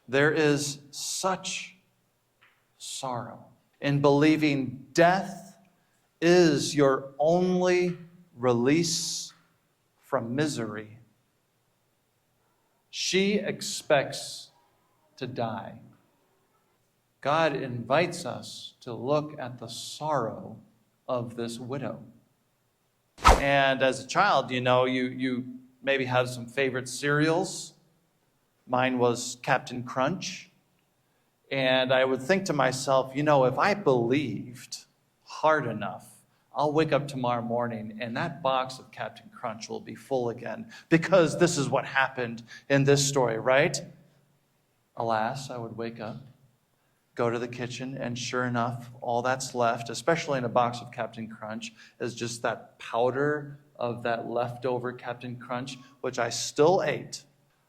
There is such sorrow in believing death is your only release from misery. She expects to die. God invites us to look at the sorrow of this widow. And as a child, you maybe have some favorite cereals. Mine was Captain Crunch. And I would think to myself, if I believed hard enough, I'll wake up tomorrow morning and that box of Captain Crunch will be full again, because this is what happened in this story, right? Alas, I would wake up, go to the kitchen, and sure enough, all that's left, especially in a box of Captain Crunch, is just that powder of that leftover Captain Crunch, which I still ate.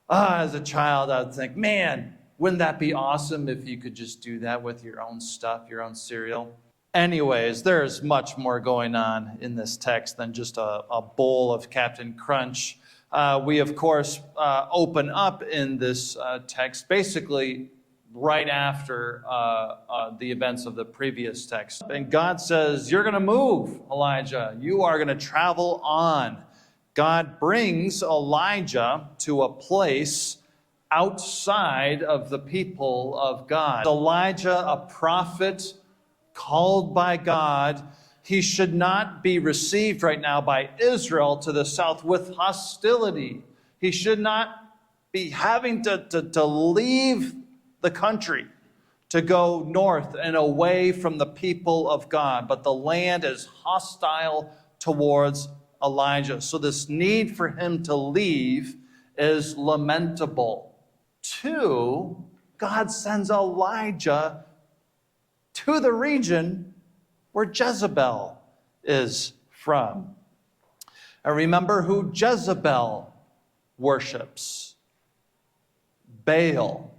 As a child, I would think, man, wouldn't that be awesome if you could just do that with your own stuff, your own cereal? Anyways, there's much more going on in this text than just a bowl of Captain Crunch. We, of course, open up in this text basically right after the events of the previous text. And God says, you're going to move, Elijah. You are going to travel on. God brings Elijah to a place outside of the people of God. Elijah, a prophet called by God, he should not be received right now by Israel to the south with hostility. He should not be having to leave the country to go north and away from the people of God. But the land is hostile towards Elijah. So this need for him to leave is lamentable. 2, God sends Elijah to the region where Jezebel is from. And remember who Jezebel worships. Baal.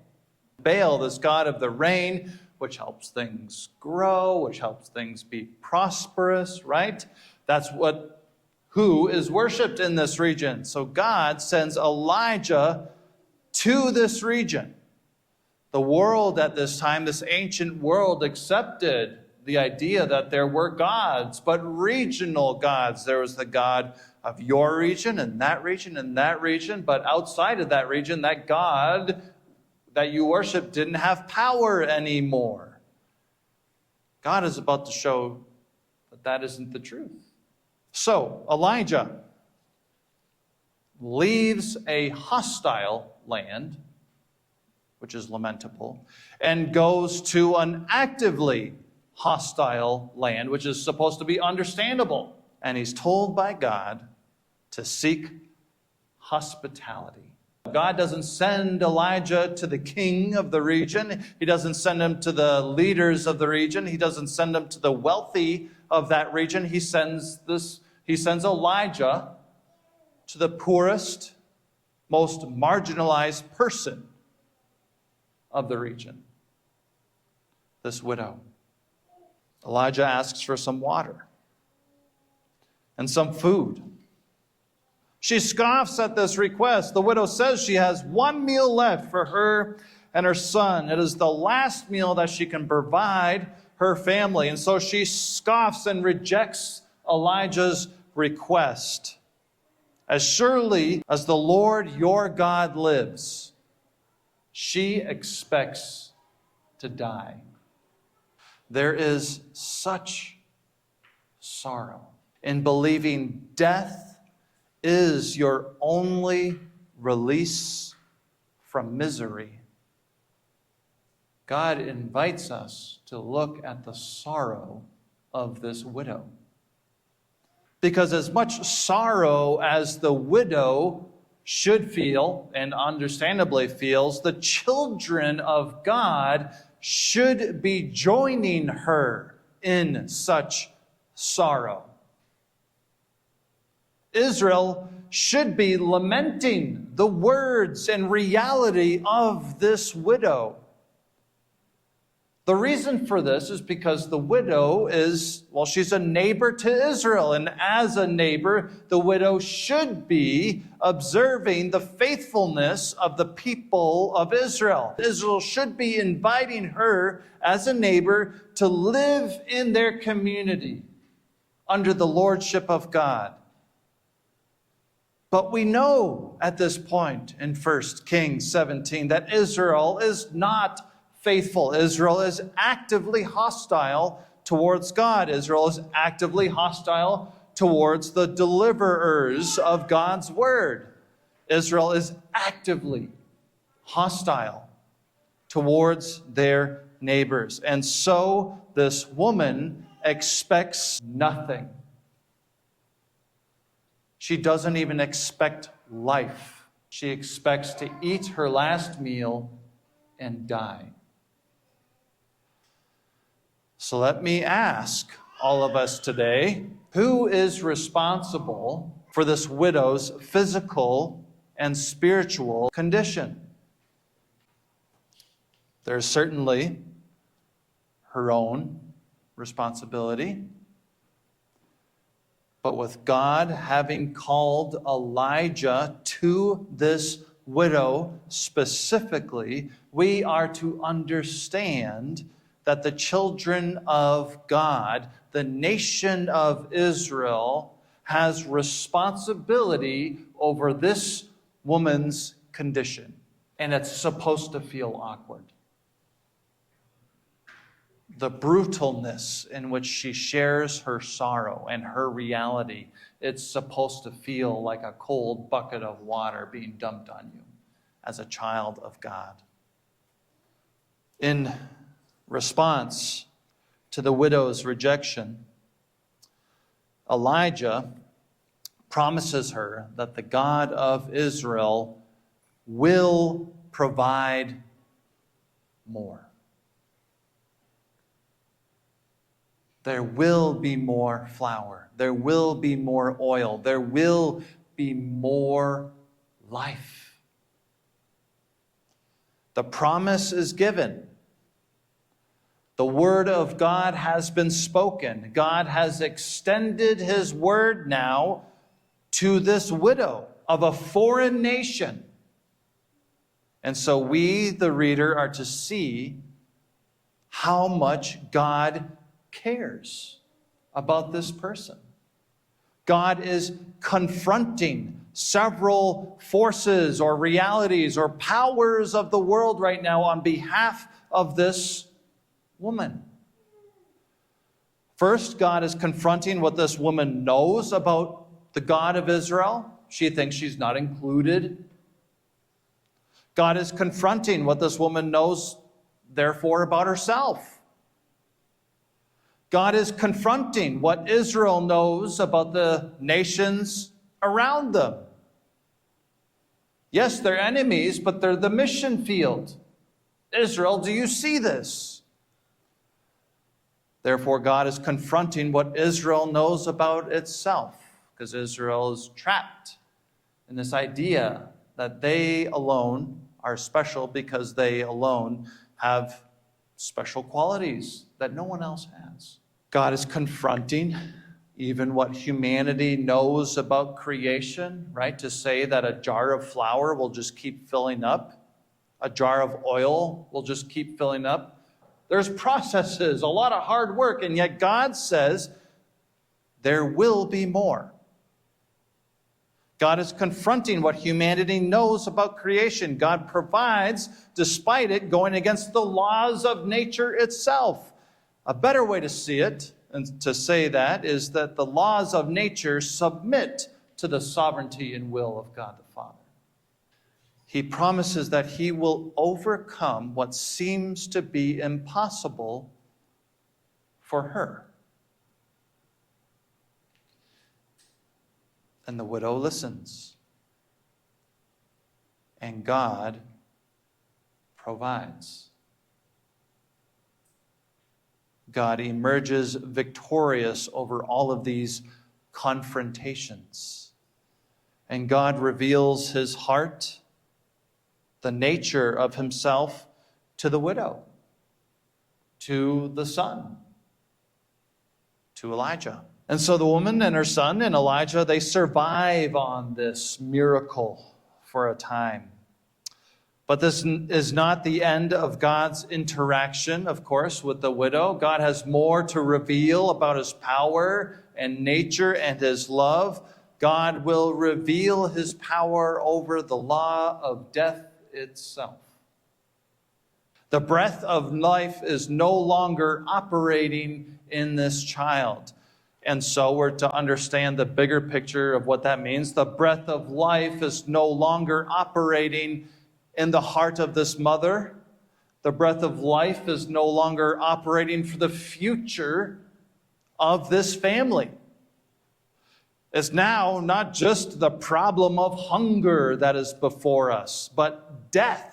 Baal, this god of the rain, which helps things grow, which helps things be prosperous, right? That's who is worshipped in this region. So God sends Elijah to this region. The world at this time, this ancient world, accepted the idea that there were gods, but regional gods. There was the God of your region and that region and that region, but outside of that region, that God that you worship didn't have power anymore. God is about to show that that isn't the truth. So Elijah leaves a hostile land, which is lamentable, and goes to an actively hostile land, which is supposed to be understandable. And he's told by God to seek hospitality. God doesn't send Elijah to the king of the region. He doesn't send him to the leaders of the region. He doesn't send him to the wealthy of that region. He sends Elijah to the poorest, most marginalized person of the region, this widow. Elijah asks for some water and some food. She scoffs at this request. The widow says she has one meal left for her and her son. It is the last meal that she can provide her family. And so she scoffs and rejects Elijah's request. As surely as the Lord your God lives, she expects to die. There is such sorrow in believing death is your only release from misery. God invites us to look at the sorrow of this widow. Because as much sorrow as the widow should feel, and understandably feels, the children of God should be joining her in such sorrow. Israel should be lamenting the words and reality of this widow. The reason for this is because the widow is, well, she's a neighbor to Israel. And as a neighbor, the widow should be observing the faithfulness of the people of Israel. Israel should be inviting her as a neighbor to live in their community under the lordship of God. But we know at this point in 1 Kings 17 that Israel is not faithful. Israel is actively hostile towards God. Israel is actively hostile towards the deliverers of God's word. Israel is actively hostile towards their neighbors. And so this woman expects nothing. She doesn't even expect life. She expects to eat her last meal and die. So let me ask all of us today, who is responsible for this widow's physical and spiritual condition? There's certainly her own responsibility. But with God having called Elijah to this widow specifically, we are to understand that the children of God, the nation of Israel, has responsibility over this woman's condition. And it's supposed to feel awkward. The brutalness in which she shares her sorrow and her reality, it's supposed to feel like a cold bucket of water being dumped on you as a child of God. In response to the widow's rejection, Elijah promises her that the God of Israel will provide more. There will be more flour. There will be more oil. There will be more life. The promise is given. The word of God has been spoken. God has extended his word now to this widow of a foreign nation. And so we, the reader, are to see how much God cares about this person. God is confronting several forces or realities or powers of the world right now on behalf of this woman. First, God is confronting what this woman knows about the God of Israel. She thinks she's not included. God is confronting what this woman knows, therefore, about herself. God is confronting what Israel knows about the nations around them. Yes, they're enemies, but they're the mission field. Israel, do you see this? Therefore, God is confronting what Israel knows about itself, because Israel is trapped in this idea that they alone are special because they alone have special qualities that no one else has. God is confronting even what humanity knows about creation, right? To say that a jar of flour will just keep filling up, a jar of oil will just keep filling up. There's processes, a lot of hard work, and yet God says there will be more. God is confronting what humanity knows about creation. God provides, despite it going against the laws of nature itself. A better way to see it, and to say that, is that the laws of nature submit to the sovereignty and will of God the Father. He promises that he will overcome what seems to be impossible for her. And the widow listens. And God provides. God emerges victorious over all of these confrontations. And God reveals his heart, the nature of himself, to the widow, to the son, to Elijah. And so the woman and her son and Elijah, they survive on this miracle for a time. But this is not the end of God's interaction, of course, with the widow. God has more to reveal about his power and nature and his love. God will reveal his power over the law of death itself. The breath of life is no longer operating in this child. And so we're to understand the bigger picture of what that means. The breath of life is no longer operating in the heart of this mother. The breath of life is no longer operating for the future of this family. It's now not just the problem of hunger that is before us, but death.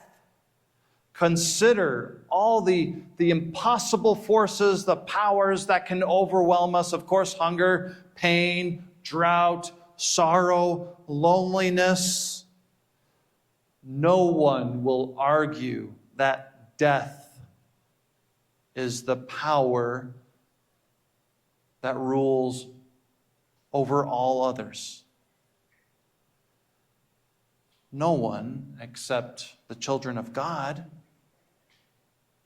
Consider all the impossible forces, the powers that can overwhelm us. Of course, hunger, pain, drought, sorrow, loneliness. No one will argue that death is the power that rules over all others. No one except the children of God.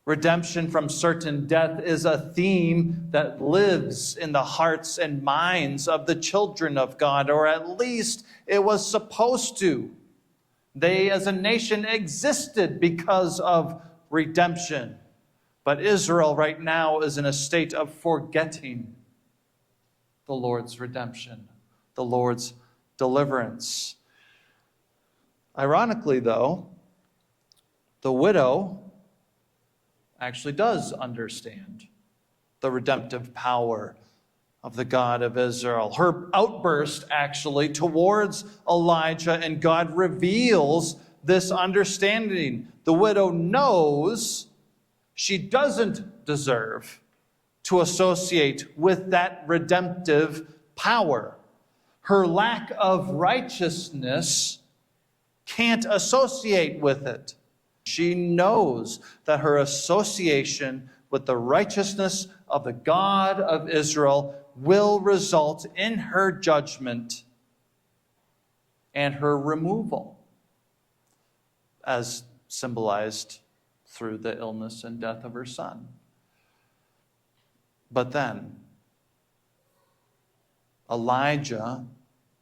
Redemption from certain death is a theme that lives in the hearts and minds of the children of God, or at least it was supposed to. They as a nation existed because of redemption. But Israel right now is in a state of forgetting the Lord's redemption, the Lord's deliverance. Ironically, though, the widow actually does understand the redemptive power of the God of Israel. Her outburst actually towards Elijah, and God reveals this understanding. The widow knows she doesn't deserve to associate with that redemptive power. Her lack of righteousness can't associate with it. She knows that her association with the righteousness of the God of Israel will result in her judgment and her removal, as symbolized through the illness and death of her son. But then, Elijah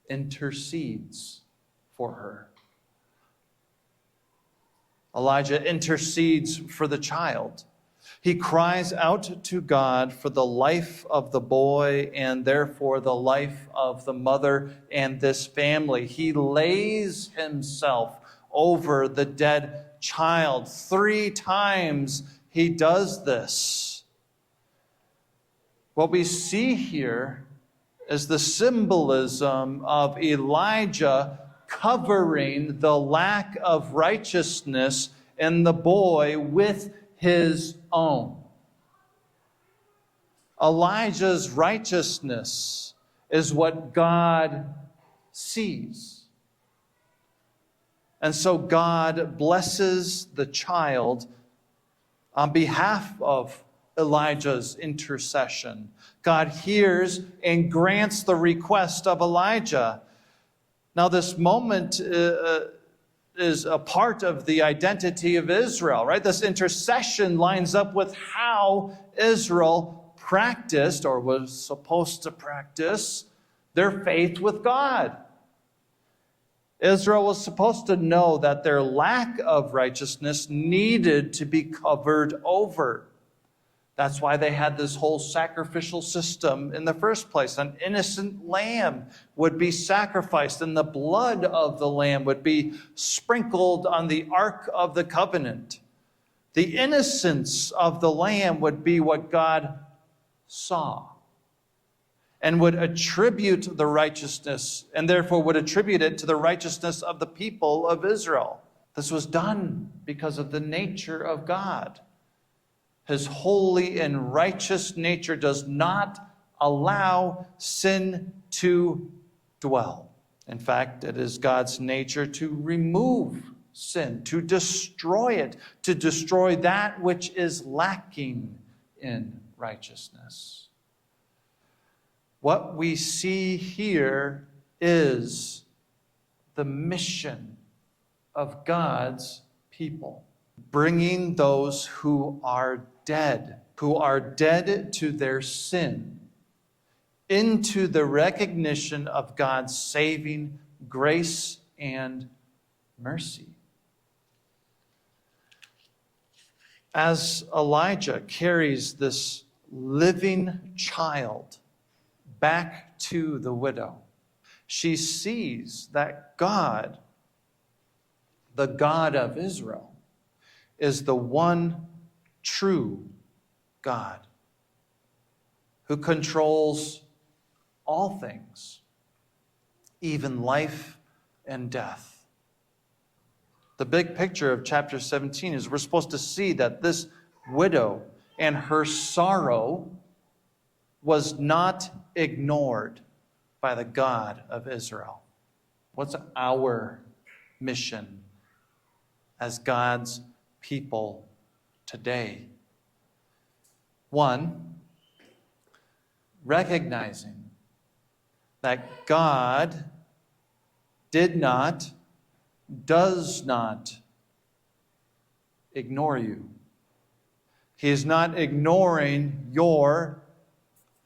intercedes for her. Elijah intercedes for the child. He cries out to God for the life of the boy and therefore the life of the mother and this family. He lays himself over the dead child. 3 times he does this. What we see here is the symbolism of Elijah covering the lack of righteousness in the boy with his own. Elijah's righteousness is what God sees. And so God blesses the child on behalf of Elijah's intercession. God hears and grants the request of Elijah. Now, this moment is a part of the identity of Israel, right? This intercession lines up with how Israel practiced, or was supposed to practice, their faith with God. Israel was supposed to know that their lack of righteousness needed to be covered over. That's why they had this whole sacrificial system in the first place. An innocent lamb would be sacrificed, and the blood of the lamb would be sprinkled on the Ark of the Covenant. The innocence of the lamb would be what God saw and would attribute the righteousness, and therefore would attribute it to the righteousness of the people of Israel. This was done because of the nature of God. His holy and righteous nature does not allow sin to dwell. In fact, it is God's nature to remove sin, to destroy it, to destroy that which is lacking in righteousness. What we see here is the mission of God's people, bringing those who are dead to their sin, into the recognition of God's saving grace and mercy. As Elijah carries this living child back to the widow, she sees that God, the God of Israel, is the one true God who controls all things, even life and death. The big picture of chapter 17 is we're supposed to see that this widow and her sorrow was not ignored by the God of Israel. What's our mission as God's people today? One, recognizing that God does not ignore you. He is not ignoring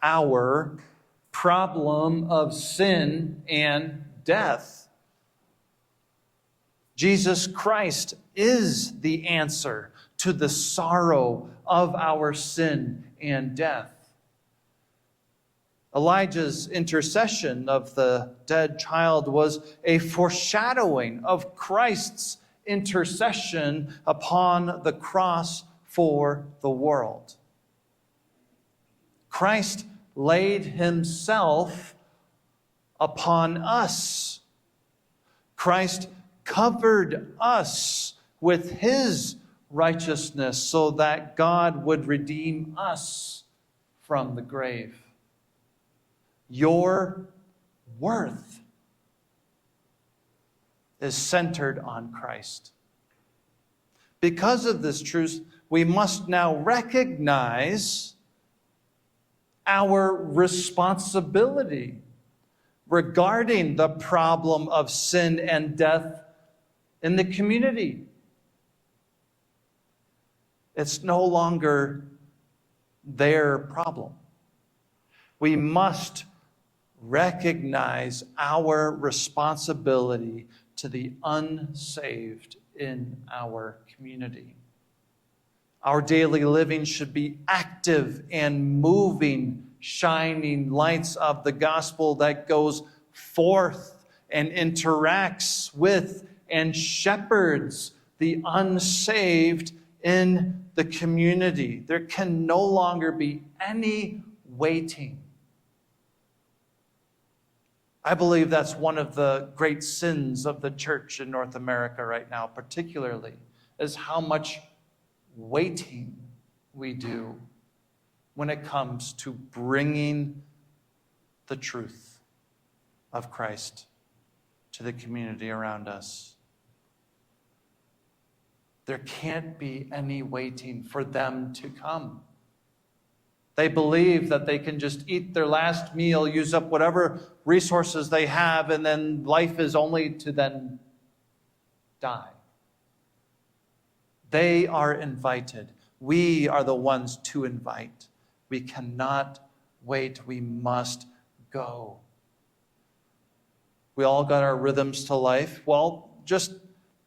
our problem of sin and death. Jesus Christ is the answer to the sorrow of our sin and death. Elijah's intercession of the dead child was a foreshadowing of Christ's intercession upon the cross for the world. Christ laid himself upon us. Christ covered us with his righteousness so that God would redeem us from the grave. Your worth is centered on Christ. Because of this truth, we must now recognize our responsibility regarding the problem of sin and death in the community. It's no longer their problem. We must recognize our responsibility to the unsaved in our community. Our daily living should be active and moving, shining lights of the gospel that goes forth and interacts with and shepherds the unsaved in the community. There can no longer be any waiting. I believe that's one of the great sins of the church in North America right now, particularly, is how much waiting we do when it comes to bringing the truth of Christ to the community around us. There can't be any waiting for them to come. They believe that they can just eat their last meal, use up whatever resources they have, and then life is only to then die. They are invited. We are the ones to invite. We cannot wait. We must go. We all got our rhythms to life. Well, just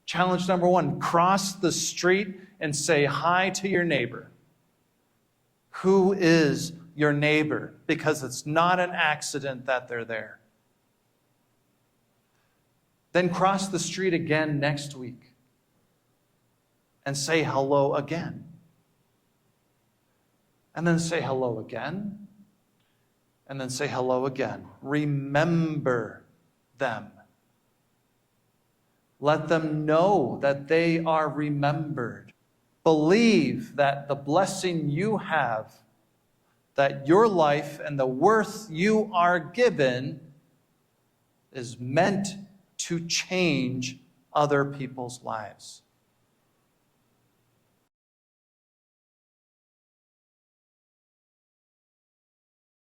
challenge number one, cross the street and say hi to your neighbor. Who is your neighbor? Because it's not an accident that they're there. Then cross the street again next week and say hello again. And then say hello again. And then say hello again. Remember them. Let them know that they are remembered. Believe that the blessing you have, that your life and the worth you are given is meant to change other people's lives.